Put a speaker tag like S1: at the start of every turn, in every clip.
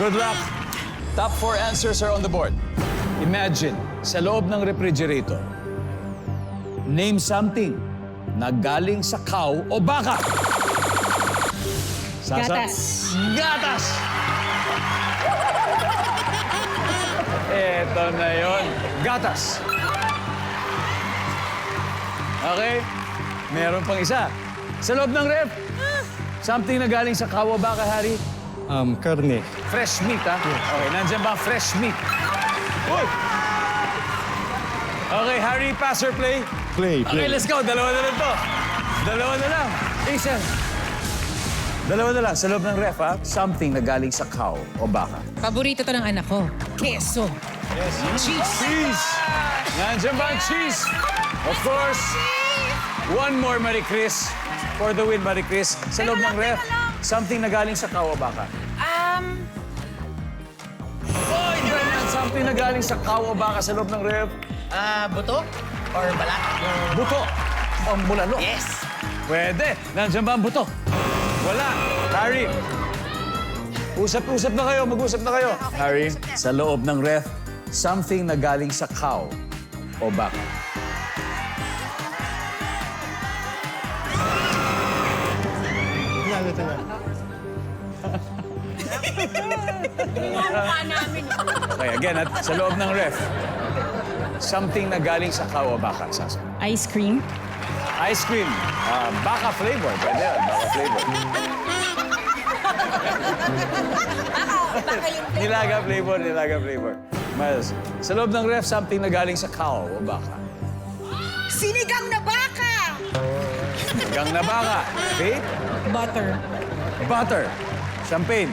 S1: Good luck. Top 4 answers are on the board. Imagine, sa loob ng refrigerator, name something na galing sa cow o baka. Sasa?
S2: Gatas.
S1: Gatas! Eto na yon. Gatas. Okay. Meron pang isa. Sa loob ng ref, something na galing sa cow o baka, Harry.
S3: Karne.
S1: Fresh meat, ha? Okay, nandiyan ba ang fresh meat? Uy! Okay, Harry, pass or play?
S3: Play,
S1: Okay, let's go. Dalawa na lang to. Dalawa na lang. Isa. Dalawa na lang. Sa loob ng ref, ha? Something na galing sa cow o baka.
S2: Paborito to ng anak ko. Queso.
S1: Yes. Cheese. Nandiyan ba ang cheese? Of course. One more, Marie Chris. For the win, Marie Chris. Sa loob ng ref, something na galing sa cow o baka. Oy, ganyan. Something na galing sa cow o baka sa loob ng ref.
S4: Buto? Or balat?
S1: Buto. Ang bulalo.
S4: Yes.
S1: Pwede. Nandiyan ba ang buto? Wala. Harry. Usap-usap na kayo. Mag-usap na kayo. Harry, sa loob ng ref, something na galing sa cow o baka. Okay, again, at sa loob ng ref, something na galing sa cow o baka. Sasa.
S2: Ice cream.
S1: Ice cream. Baka flavor. Pwede yan. Baka flavor. Nilaga flavor, nilaga flavor. Mas, sa loob ng ref, something na galing sa cow o baka.
S5: Sinigang na baka!
S1: Gang na baka. Okay?
S2: Butter.
S1: Butter. Champagne.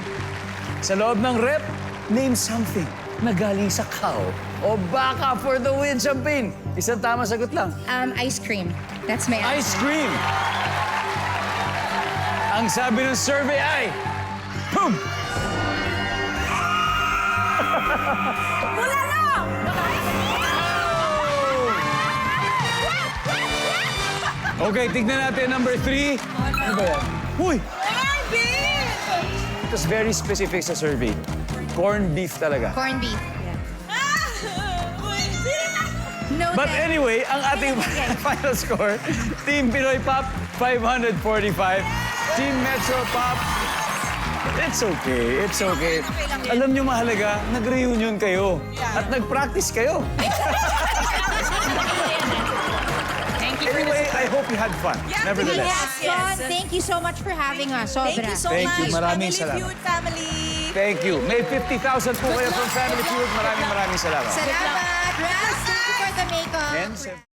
S1: Sa loob ng ref, name something na galing sa cow o baka for the win, Champagne. Isang tama sagot lang.
S5: Ice cream. That's my answer.
S1: Ice cream. Ang sabi ng survey ay... Boom!
S5: Wala lang!
S1: Okay, tignan natin number 3. Ano ba yan? Uy! It was very specific sa survey. Corned beef talaga.
S5: Corned beef. No,
S1: But anyway, ang ating final score, Team Pinoy Pop, 545. Team Metro Pop, it's okay, it's okay. Alam nyo mahalaga, nag-reunion kayo. At nag-practice kayo. Anyway, I hope you had fun. Nevertheless.
S5: Sean, thank you so much for having us. Sobra.
S6: Thank you so
S1: Thank you.
S6: much.
S1: Maraming
S6: Family
S1: salamat.
S6: Feud family.
S1: Thank you. May 50,000 po kayo from Family Feud. Maraming salamat.
S5: Salamat. Raz, thank you for the makeup.
S1: And